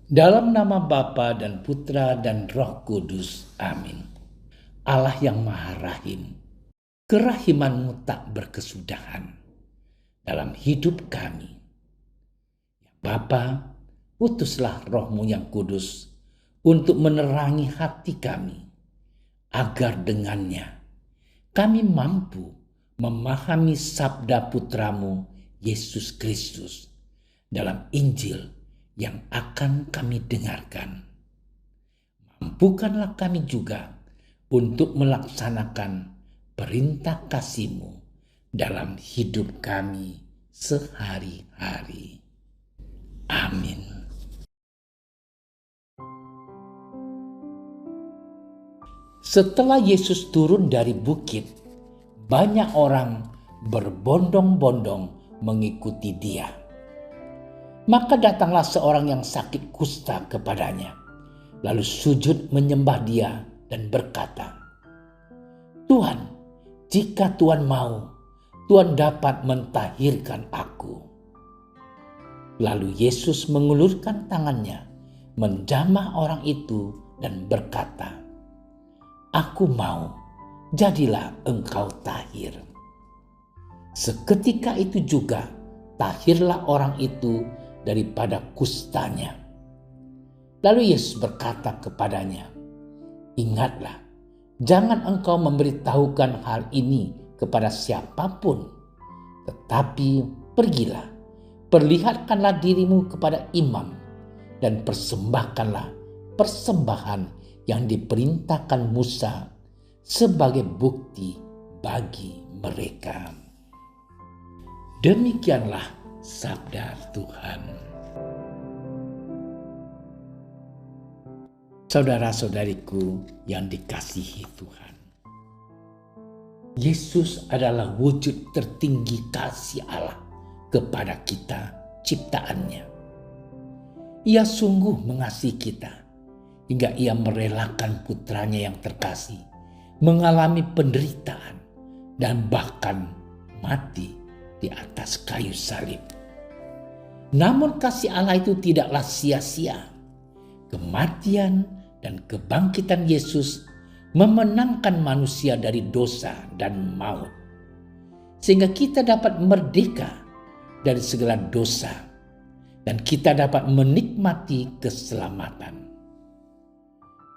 Dalam nama Bapa dan Putra dan Roh Kudus. Amin. Allah yang Maha Rahim, kerahiman-Mu tak berkesudahan dalam hidup kami. Bapa, utuslah Roh-Mu yang kudus untuk menerangi hati kami, agar dengannya kami mampu memahami sabda Putra-Mu Yesus Kristus dalam Injil yang akan kami dengarkan. Mampukanlah kami juga untuk melaksanakan perintah kasih-Mu dalam hidup kami sehari-hari. Amin. Setelah Yesus turun dari bukit, banyak orang berbondong-bondong mengikuti Dia. Maka datanglah seorang yang sakit kusta kepadanya, lalu sujud menyembah Dia dan berkata, "Tuhan, jika Tuhan mau, Tuhan dapat mentahirkan aku." Lalu Yesus mengulurkan tangannya, menjamah orang itu dan berkata, "Aku mau, jadilah engkau tahir." Seketika itu juga tahirlah orang itu daripada kustanya. Lalu Yesus berkata kepadanya, "Ingatlah, jangan engkau memberitahukan hal ini kepada siapapun, tetapi pergilah, perlihatkanlah dirimu kepada imam, dan persembahkanlah persembahan yang diperintahkan Musa sebagai bukti bagi mereka." Demikianlah sabda Tuhan. Saudara-saudariku yang dikasihi Tuhan, Yesus adalah wujud tertinggi kasih Allah kepada kita, ciptaannya. Ia sungguh mengasihi kita hingga Ia merelakan putranya yang terkasih mengalami penderitaan dan bahkan mati di atas kayu salib. Namun kasih Allah itu tidaklah sia-sia. Kematian dan kebangkitan Yesus memenangkan manusia dari dosa dan maut, sehingga kita dapat merdeka dari segala dosa dan kita dapat menikmati keselamatan.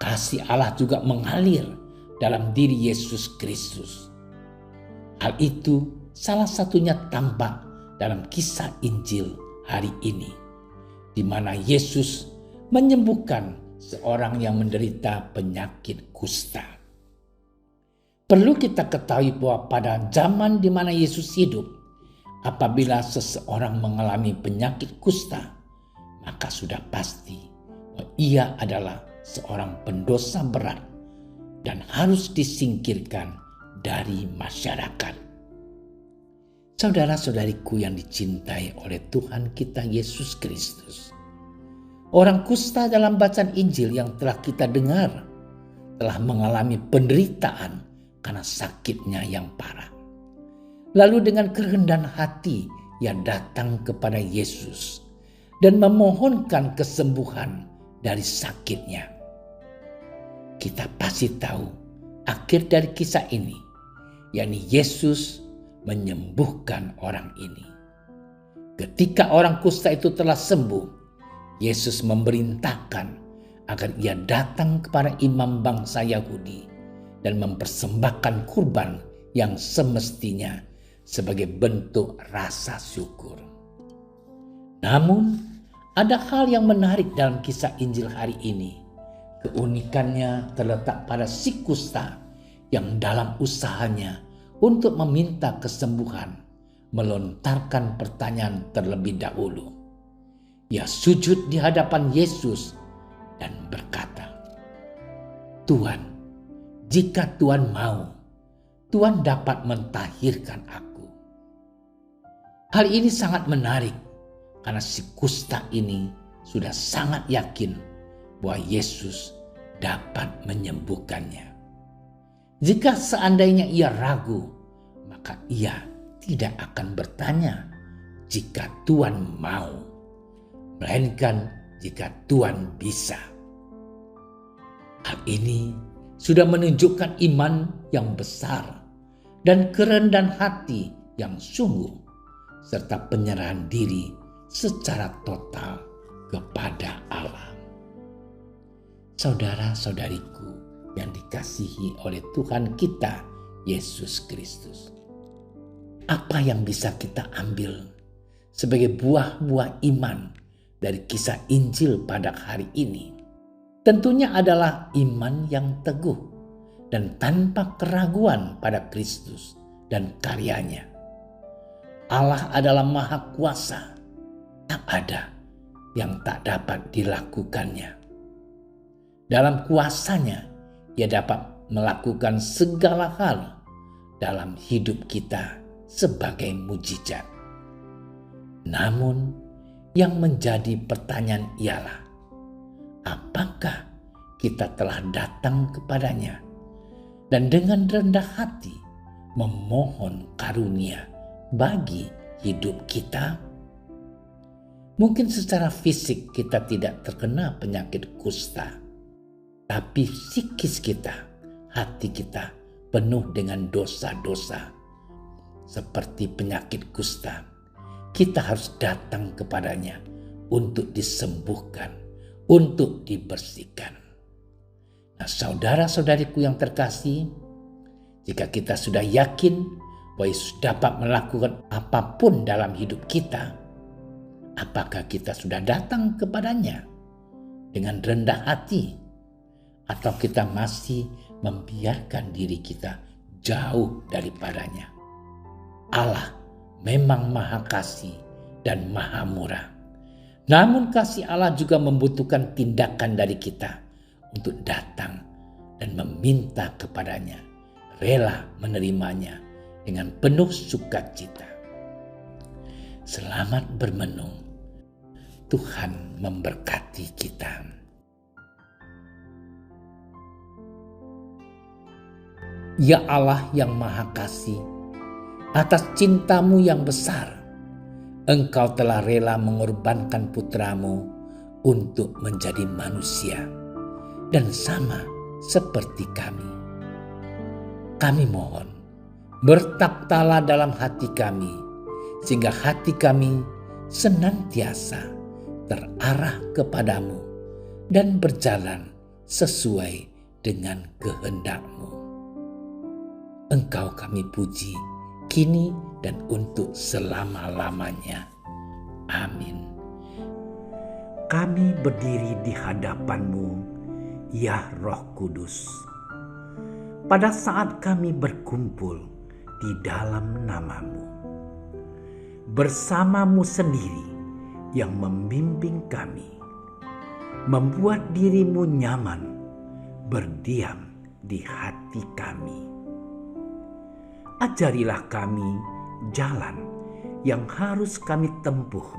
Kasih Allah juga mengalir dalam diri Yesus Kristus. Hal itu salah satunya tampak dalam kisah Injil hari ini, di mana Yesus menyembuhkan seorang yang menderita penyakit kusta. Perlu kita ketahui bahwa pada zaman di mana Yesus hidup, apabila seseorang mengalami penyakit kusta, maka sudah pasti bahwa ia adalah seorang pendosa berat dan harus disingkirkan dari masyarakat. Saudara-saudariku yang dicintai oleh Tuhan kita Yesus Kristus, orang kusta dalam bacaan Injil yang telah kita dengar telah mengalami penderitaan karena sakitnya yang parah. Lalu dengan kerendahan hati ia datang kepada Yesus dan memohonkan kesembuhan dari sakitnya. Kita pasti tahu akhir dari kisah ini, yakni Yesus menyembuhkan orang ini. Ketika orang kusta itu telah sembuh, Yesus memerintahkan agar ia datang kepada imam bangsa Yahudi dan mempersembahkan kurban yang semestinya sebagai bentuk rasa syukur. Namun, ada hal yang menarik dalam kisah Injil hari ini. Keunikannya terletak pada si kusta yang dalam usahanya untuk meminta kesembuhan melontarkan pertanyaan terlebih dahulu. Ia sujud di hadapan Yesus dan berkata, "Tuhan, jika Tuhan mau, Tuhan dapat mentahirkan aku." Hal ini sangat menarik karena si kusta ini sudah sangat yakin bahwa Yesus dapat menyembuhkannya. Jika seandainya ia ragu, maka ia tidak akan bertanya jika Tuhan mau, melainkan jika Tuhan bisa. Hal ini sudah menunjukkan iman yang besar dan kerendahan hati yang sungguh, serta penyerahan diri secara total kepada Allah. Saudara-saudariku yang dikasihi oleh Tuhan kita Yesus Kristus, apa yang bisa kita ambil sebagai buah-buah iman dari kisah Injil pada hari ini? Tentunya adalah iman yang teguh dan tanpa keraguan pada Kristus dan karyanya. Allah adalah Maha Kuasa, tak ada yang tak dapat dilakukannya. Dalam kuasanya, Ia dapat melakukan segala hal dalam hidup kita sebagai mujizat. Namun, yang menjadi pertanyaan ialah, apakah kita telah datang kepadanya dan dengan rendah hati memohon karunia bagi hidup kita? Mungkin secara fisik kita tidak terkena penyakit kusta, tapi psikis kita, hati kita penuh dengan dosa-dosa seperti penyakit kusta. Kita harus datang kepadanya untuk disembuhkan, untuk dibersihkan. Nah, saudara-saudariku yang terkasih, jika kita sudah yakin bahwa Yesus dapat melakukan apapun dalam hidup kita, apakah kita sudah datang kepadanya dengan rendah hati, atau kita masih membiarkan diri kita jauh daripadanya? Allah memang Maha Kasih dan Maha Murah. Namun kasih Allah juga membutuhkan tindakan dari kita untuk datang dan meminta kepadanya, rela menerimanya dengan penuh sukacita. Selamat bermenung. Tuhan memberkati kita. Ya Allah yang Maha Kasih, atas cintamu yang besar, Engkau telah rela mengorbankan putramu untuk menjadi manusia dan sama seperti kami. Kami mohon, bertakhtalah dalam hati kami, sehingga hati kami senantiasa terarah kepadamu dan berjalan sesuai dengan kehendak-Mu. Engkau kami puji, kini dan untuk selama-lamanya. Amin. Kami berdiri di hadapan-Mu, ya Roh Kudus, pada saat kami berkumpul di dalam nama-Mu. Bersama-Mu sendiri yang membimbing kami, membuat diri-Mu nyaman berdiam di hati kami. Ajarilah kami jalan yang harus kami tempuh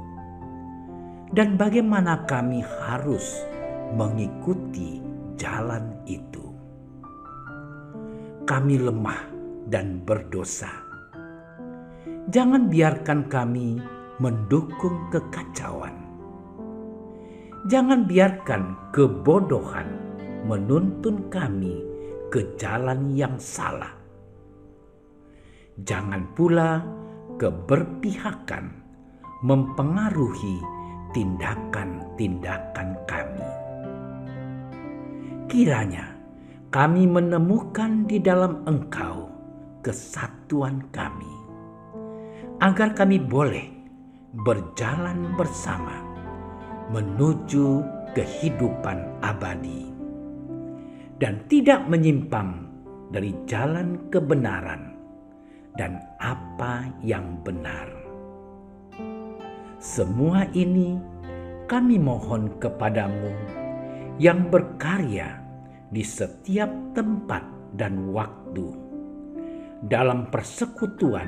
dan bagaimana kami harus mengikuti jalan itu. Kami lemah dan berdosa. Jangan biarkan kami mendukung kekacauan. Jangan biarkan kebodohan menuntun kami ke jalan yang salah. Jangan pula keberpihakan mempengaruhi tindakan-tindakan kami. Kiranya kami menemukan di dalam Engkau kesatuan kami, agar kami boleh berjalan bersama menuju kehidupan abadi dan tidak menyimpang dari jalan kebenaran dan apa yang benar. Semua ini kami mohon kepadamu yang berkarya di setiap tempat dan waktu dalam persekutuan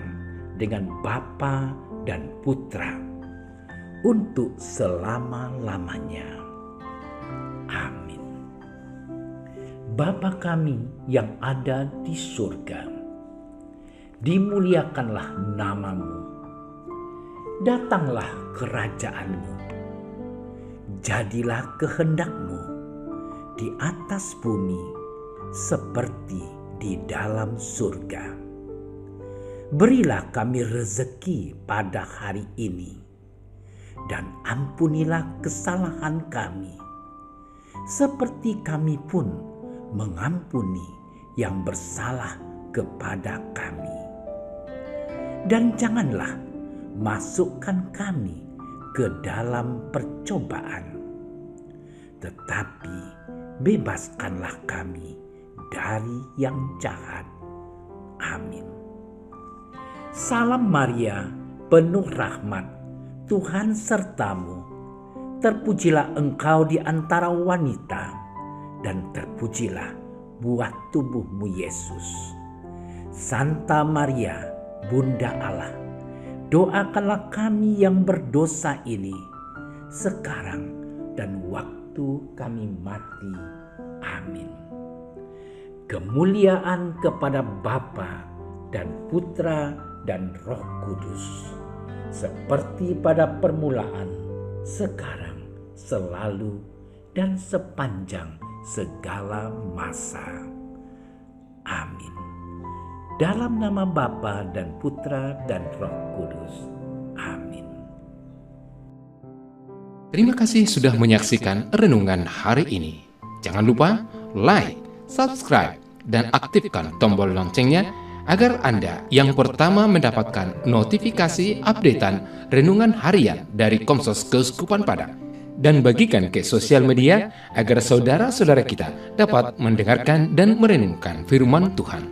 dengan Bapa dan Putra untuk selama-lamanya. Amin. Bapa kami yang ada di surga, dimuliakanlah nama-Mu. Datanglah kerajaan-Mu. jadilah kehendak-Mu di atas bumi seperti di dalam surga. Berilah kami rezeki pada hari ini, dan ampunilah kesalahan kami, seperti kami pun mengampuni yang bersalah kepada kami. Dan janganlah masukkan kami ke dalam percobaan, tetapi bebaskanlah kami dari yang jahat. Amin. Salam Maria, penuh rahmat, Tuhan sertamu. Terpujilah engkau di antara wanita, dan terpujilah buah tubuhmu Yesus. Santa Maria, Bunda Allah, doakanlah kami yang berdosa ini, sekarang dan waktu kami mati. Amin. Kemuliaan kepada Bapa dan Putra dan Roh Kudus, seperti pada permulaan, sekarang, selalu, dan sepanjang segala masa. Amin. Dalam nama Bapa dan Putra dan Roh Kudus. Amin. Terima kasih sudah menyaksikan renungan hari ini. Jangan lupa like, subscribe, dan aktifkan tombol loncengnya agar Anda yang pertama mendapatkan notifikasi updatean renungan harian dari Komsos Keuskupan Padang. Dan bagikan ke sosial media agar saudara-saudara kita dapat mendengarkan dan merenungkan firman Tuhan.